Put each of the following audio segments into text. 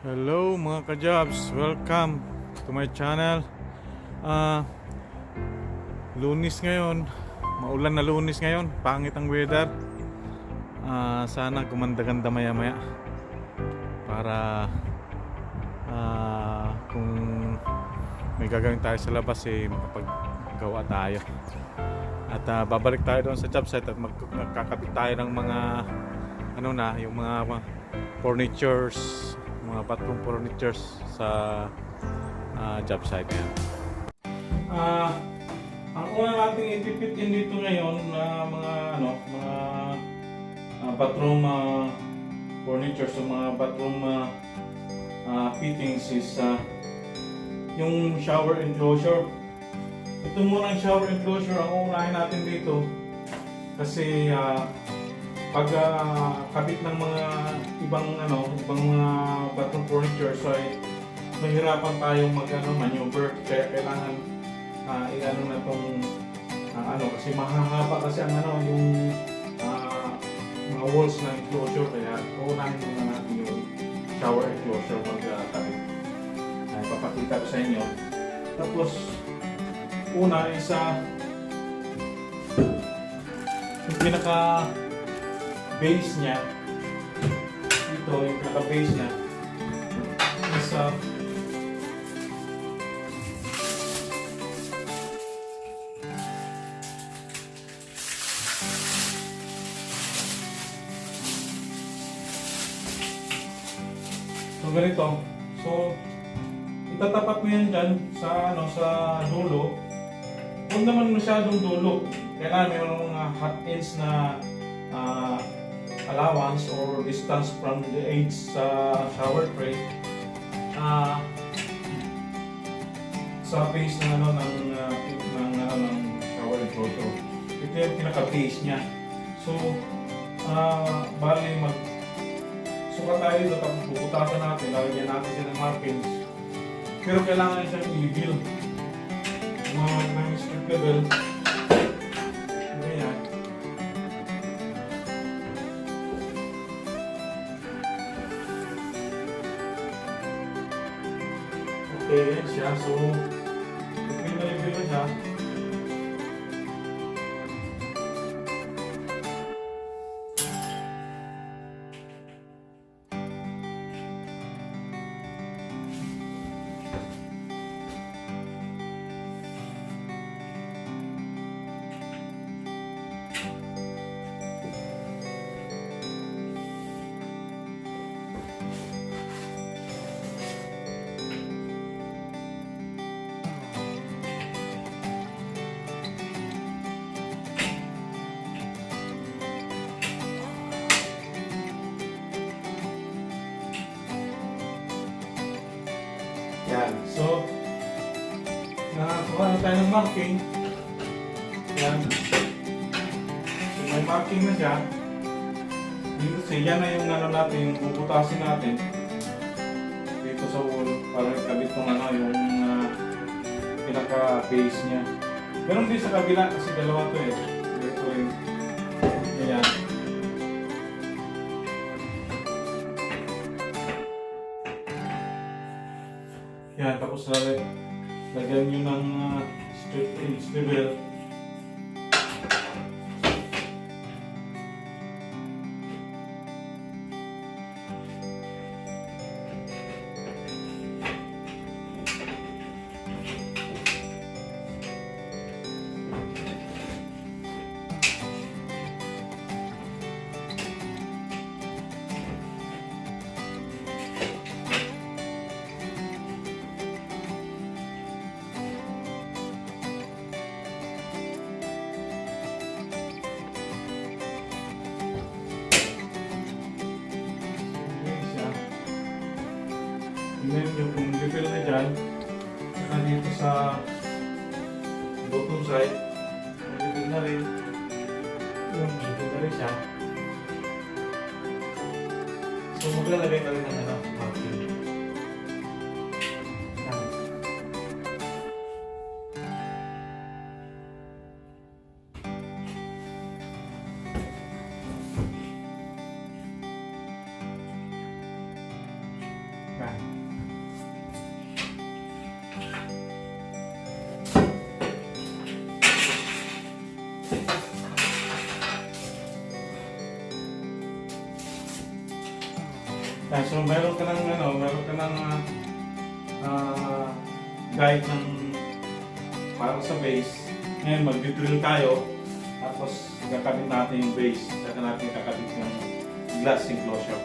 Hello mga ka-jobs, welcome to my channel. Lunis ngayon, maulan na Lunis ngayon, pangit ang weather. Sana gumanda-ganda maya-maya para kung may gagawin tayo sa labas makapaggawa tayo. At babalik tayo doon sa job site at magkakabit tayo ng mga yung mga furnitures, mga bathroom furnitures sa job site yan. Ang una nating ipipit-in dito ngayon na mga bathroom furnitures o mga bathroom fittings is yung shower enclosure. Ito muna ang shower enclosure ang uunahin natin dito kasi pag kabit ng mga ibang mga bathroom furniture ay mahirapan tayong maneuver, kaya kailangan na tong kasi mahahaba kasi ang yung mga walls ng enclosure, kaya uunahin muna natin yung shower enclosure pag kabit. Papakita ko sa inyo. Tapos una is yung pinaka base niya, ito yung pinaka-base niya is so ganito. So itatapat mo yan dyan sa dulo. Huwag naman masyadong dulo, kailangan mayroong mga hot ends na allowance or distance from the edge sa shower tray sa base ng shower enclosure. Ito yung pinaka-base niya. So bali sukat tayo dito, tapos bubutasan natin, lalagyan natin siya ng markings, pero kailangan siyang i-level ng strip level. Okay, yan siya. So, level na siya. Yan. So, nakakuha na tayo ng marking. Yan. So, may marking na siya. Dito yan na yung natin, yung bubutasin natin dito sa wall para ikabit tong yung pinaka-base niya. Meron din sa kabila kasi dalawa to Dito rin. Ayan. Yan, tapos lagyan nyo ng strip edge level. Tingnan nyo kung level na dyan, saka dito sa bottom side, level na rin. Level na rin siya. So maglalagay ka rin ng marking. Yan. Yan, so meron ka ng guide ng para sa base. Ngayon mag-drill tayo, tapos kakabit natin yung base, saka natin kakabit yung glass enclosure.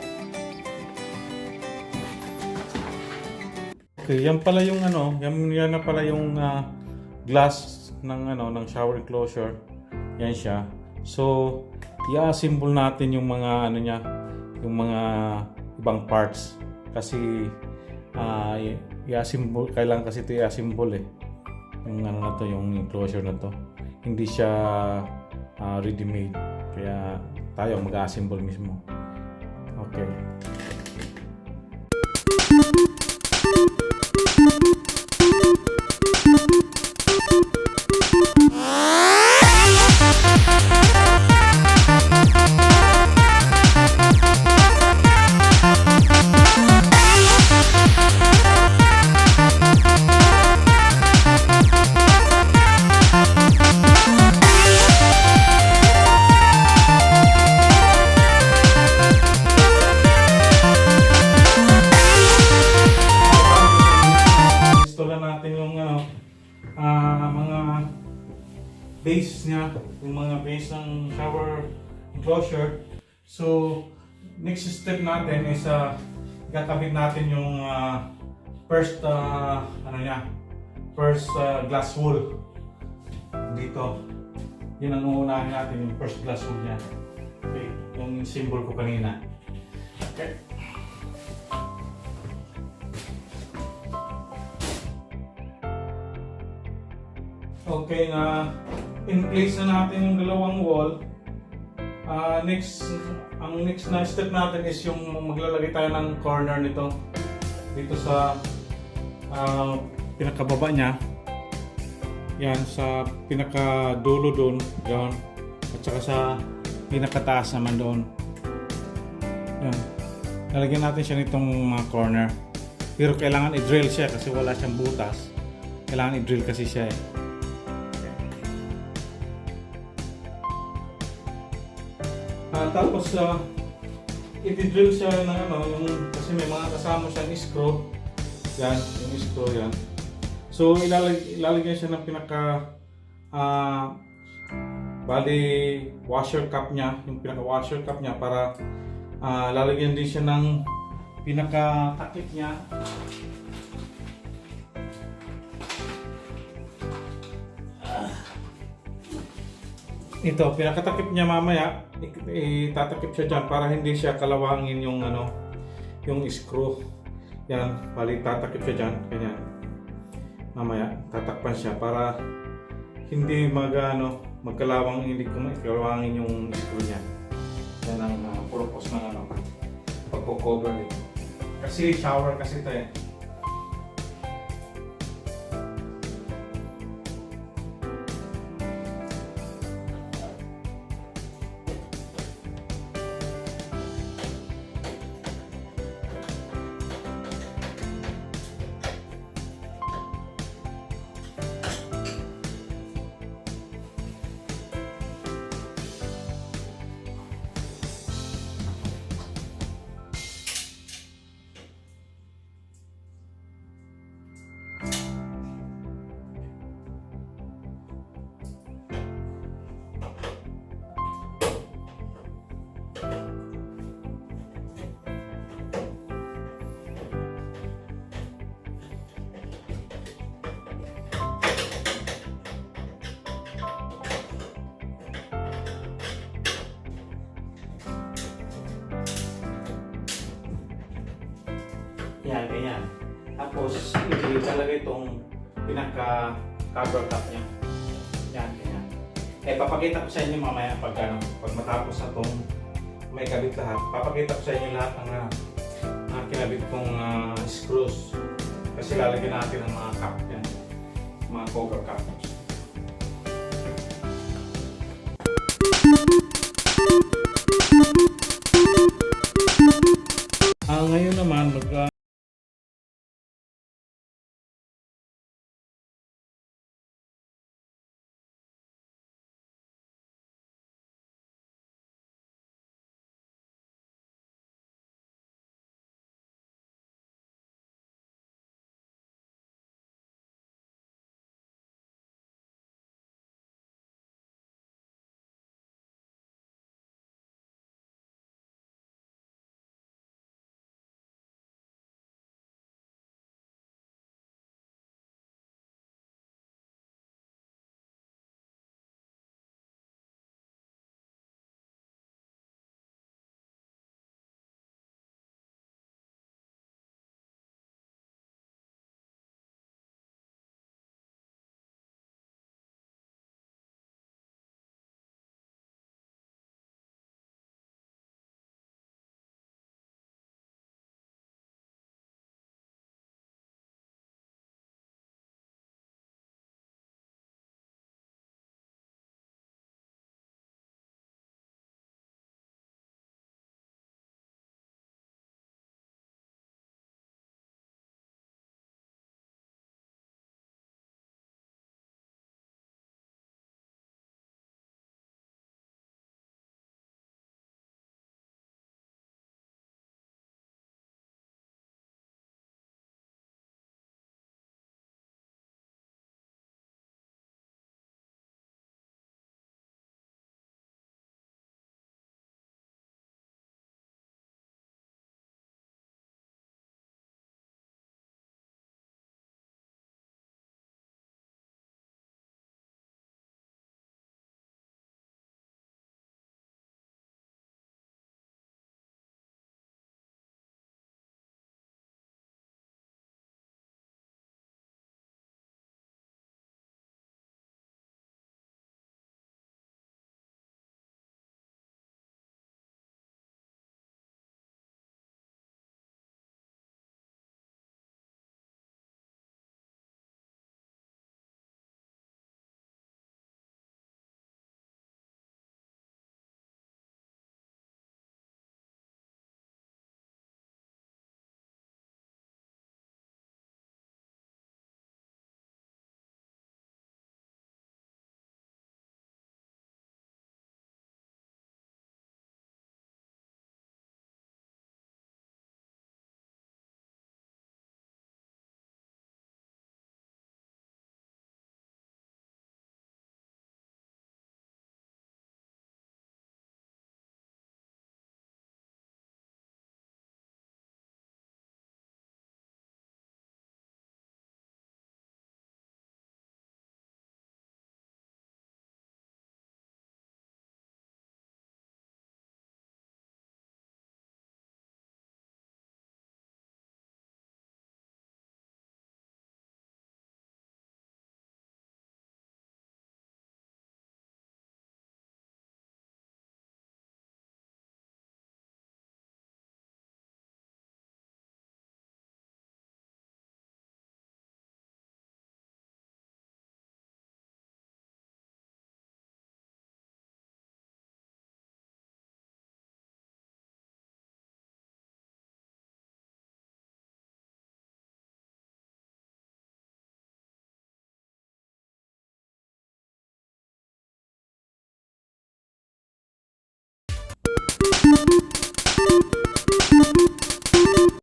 Okay, yan pala yung yan na pala yung glass ng shower enclosure. Yan siya. So, i-assemble natin yung mga yung mga ibang parts kasi i-assemble, kailangan kasi ito i-assemble yung yung enclosure na to. Hindi siya ready-made, kaya tayo mag-assemble mismo. Okay. Base niya, yung mga base ng shower enclosure. So, next step natin is kakabit natin yung first glass wool dito. Yun ang uunahin natin, yung first glass wool niya. Okay, yung symbol ko kanina. Okay. Okay, in place na natin yung dalawang wall. Ang next na step natin is yung maglalagay tayo ng corner nito dito sa pinakababa niya. Yan, sa pinakadulo doon, yan. At saka sa pinakataas naman doon. Yan. Lalagyan natin siya nitong mga corner. Pero kailangan i-drill siya kasi wala siyang butas. Kailangan i-drill kasi siya tapos i-drill siya ng kasi may mga kasama siyang screw. Yan, yung screw yan. So ilalagyan siya ng pinaka bali washer cup niya, yung pinaka washer cup niya para lalagyan din siya ng pinaka takip niya. Ito, pinakatakip niya mamaya, itatakip siya dyan para hindi siya kalawangin yung yung screw. Yan, bali tatakip siya dyan, ganyan. Mamaya, tatakpan siya para hindi magkalawang, hindi kalawangin yung screw niya. Yan ang purpose ng pagko-cover ito. Kasi shower kasi ito Yan, ganyan. Tapos, ilalagay itong pinaka-cover top niya. Yan, ganyan. Papakita ko sa inyo mamaya pag matapos na itong may kabit lahat. Papakita ko sa inyo lahat ng kinabit kong screws. Kasi lalagyan natin ng mga cap yan. Mga cover cap. Ngayon naman,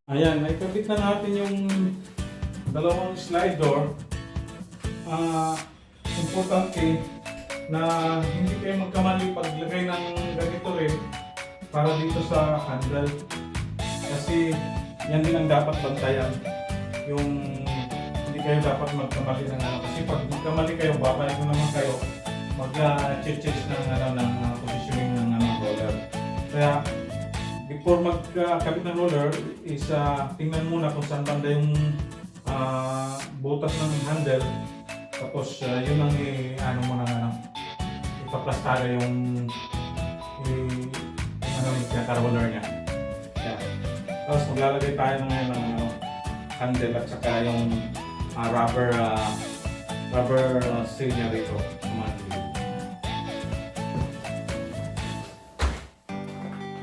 Ayan, naikabit na natin yung dalawang slide door. Importante na hindi kayo magkamali paglagay ng ganito rin para dito sa handle. Kasi yan din ang dapat bantayan. Yung hindi kayo dapat magkamali ng ano. Kasi pag magkamali kayo, babalik na naman kayo mag-change ng positioning ng roller. Kaya before magkabit ng roller is tingnan muna kung saan banda yung butas ng handle. Tapos yun ang ipaplastara yung pinaka-roller niya. Yan. Tapos maglalagay tayo ng handle at saka yung rubber seal niya rito.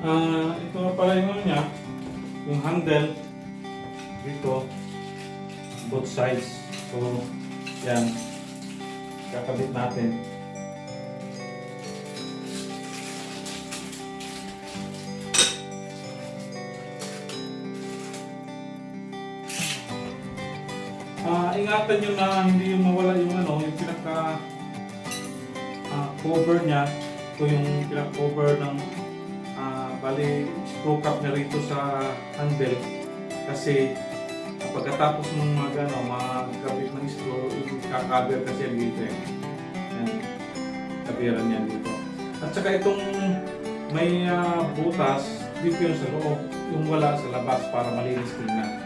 Ito na pala yung niya, yung handle dito, both sides. So, yan, kakabit natin. Ingatan nyo na hindi yung mawala yung yung pinaka cover niya. Ito yung pinaka cover ng bali screw cap na rito sa handle. Kasi pagkatapos ng magkabit ng screw, kakaber kasi dito eh. Yan, kabiran yan dito. At saka itong may butas dito yung sa loob, yung wala sa labas para malinis tingnan.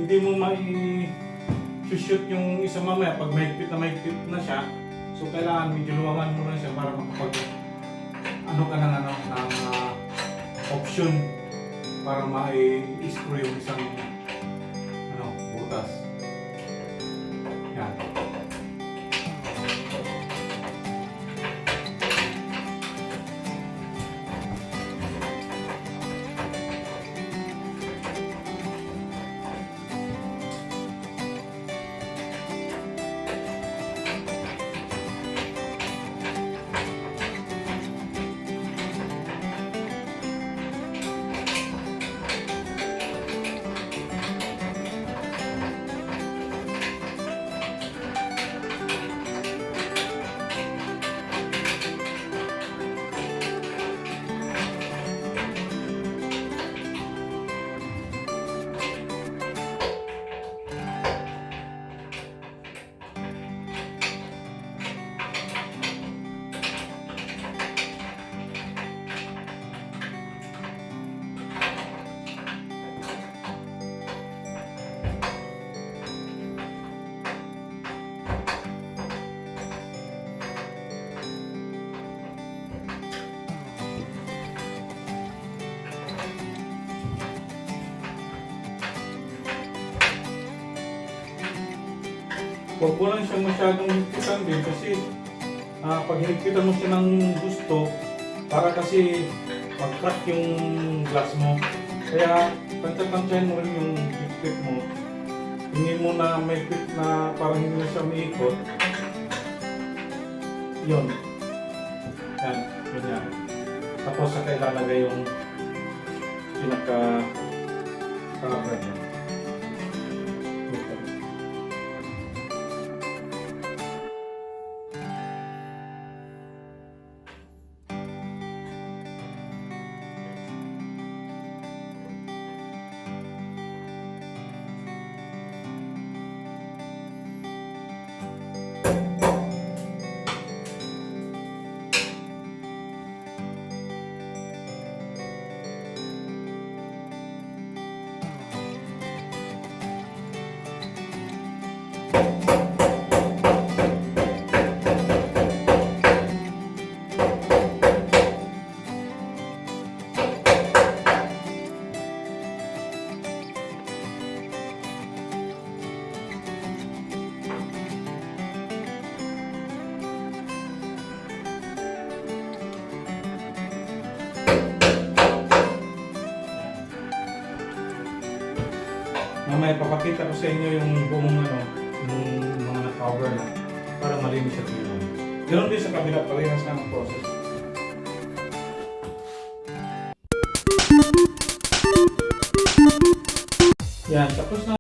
Hindi mo mai-shoot yung isa mamaya pag mahigpit na siya. So kailangan medyo luwangan mo na siya para makapag ng option para mai-screw yung isang butas. Yan. Huwag mo lang siyang masyadong higpitan din kasi pag higpitan mo siya ng gusto, para kasi mag-crack yung glass mo. Kaya tansya-tansyahin mo rin yung higpit mo. Hindi mo na may higpit na parang hindi na siya umiikot. Yun. Yan. Ganyan. Tapos saka ilalagay yung pinaka-cover niya. Ito. Mamaya papakita ko sa inyo yung buong yung mga na-cover na para malinis siya tingnan. Ganoon din sa kabila, parehas na ang process. Yan, tapos na.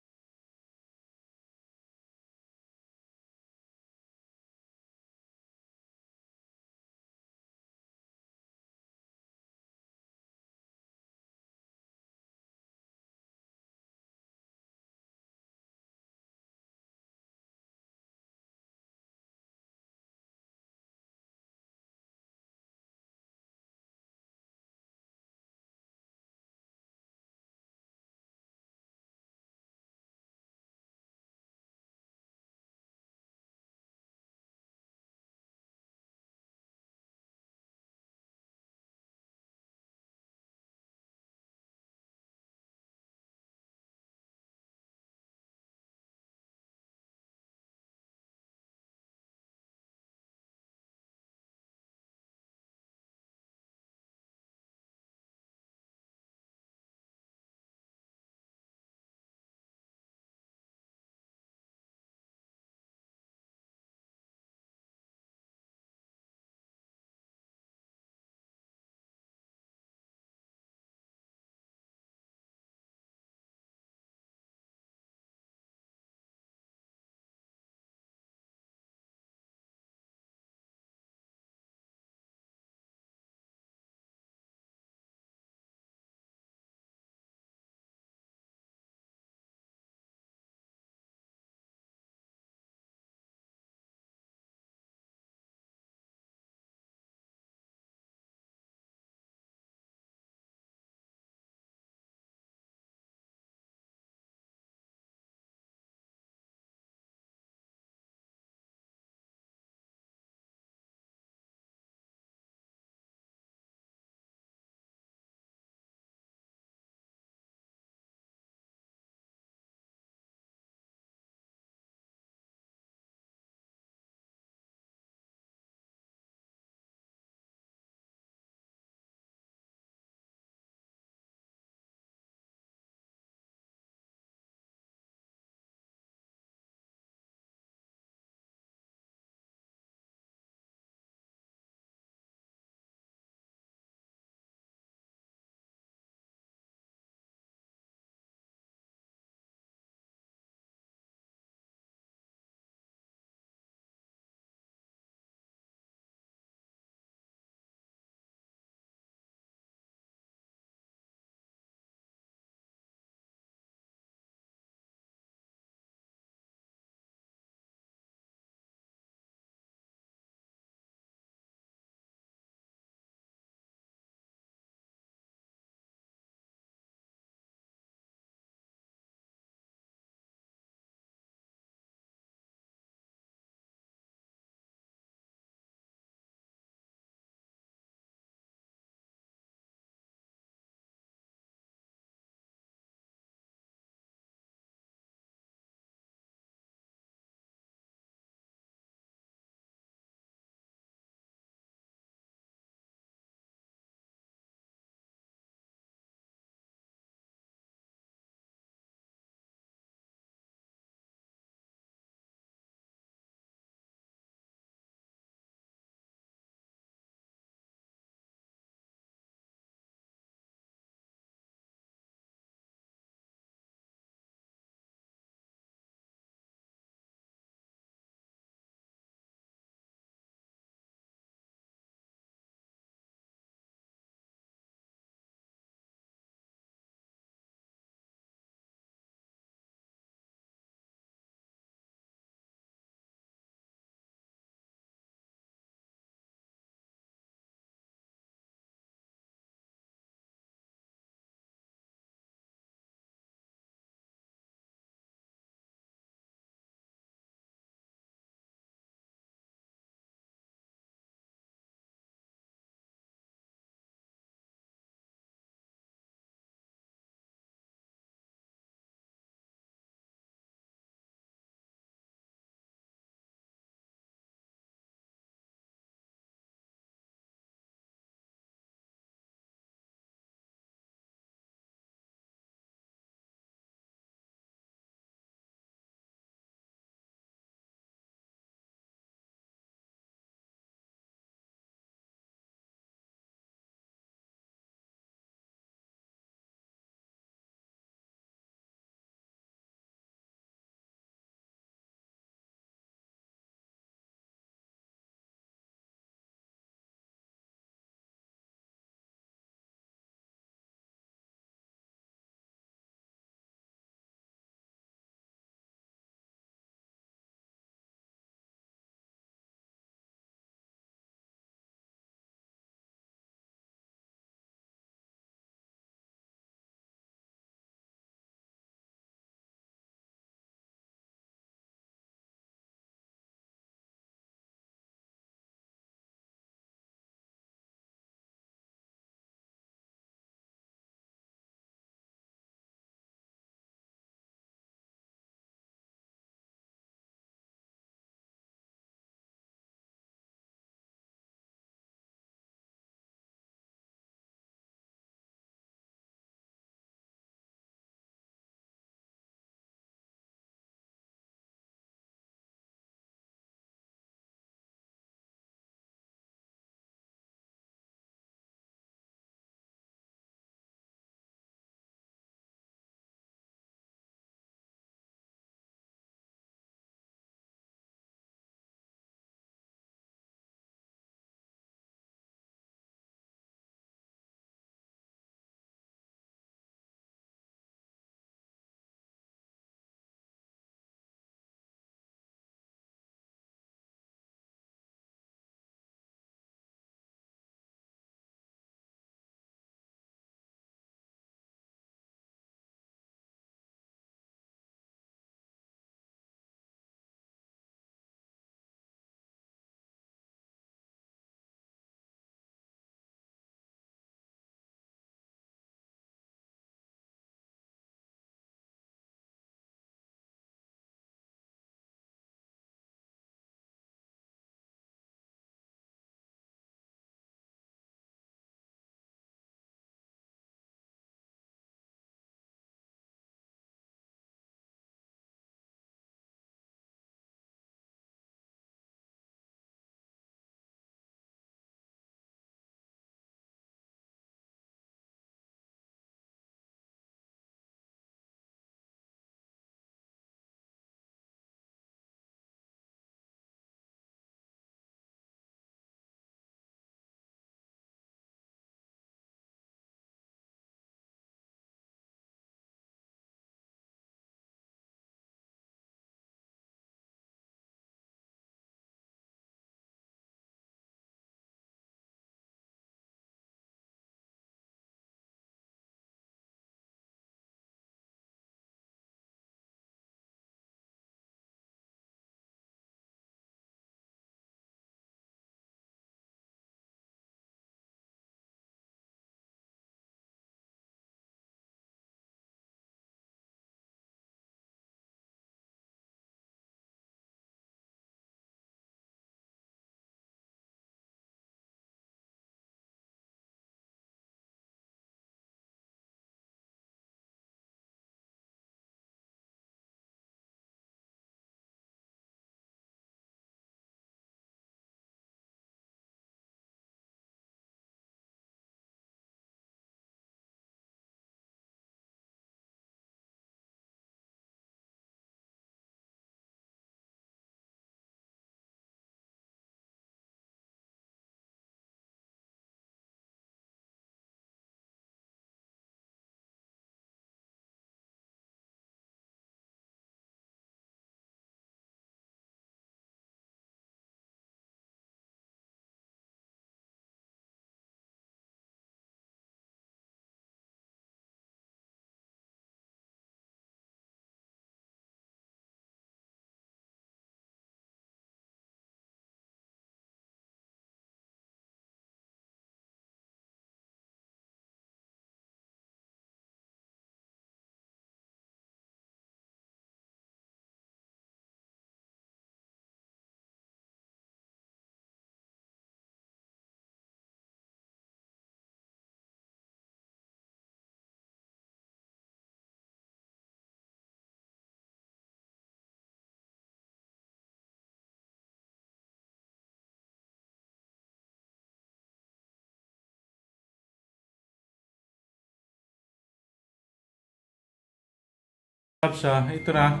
Siya, ito na.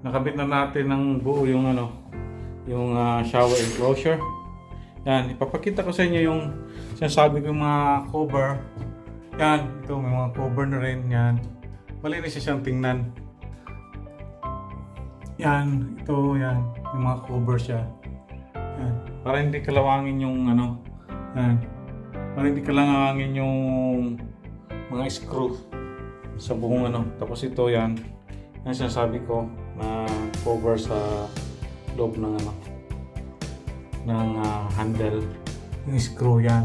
Nakabit na natin ng buo yung yung shower enclosure. Yan, ipapakita ko sa inyo yung sinasabi ko yung mga cover. Yan, ito may mga cover na rin yan. Malinis siyang tingnan. Yan, ito yan, yung mga cover siya. Yan, para hindi kalawangin yung yan. Para hindi kalawangin yung mga screw sa buong Tapos ito yan, yung sinasabi ko na cover sa loob ng ng handle, yung screw yan.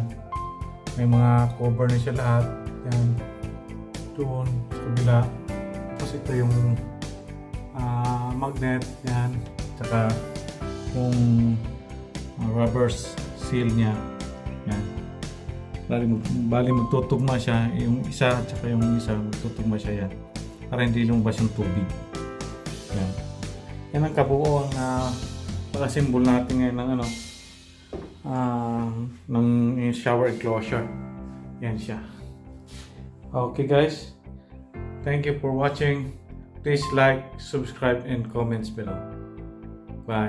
May mga cover na siya lahat. Yan, doon sa kabila. Tapos ito yung magnet yan, tsaka yung rubber seal niya yan. Bali magtutugma siya yung isa at saka yung isa magtutugma siya yan para hindi lumabas yung tubig. Yan. Yan ang kabuuan na pagka-symbol natin ngayon ng ng shower enclosure. Yan siya. Okay guys, thank you for watching. Please like, subscribe, and comments below. Bye.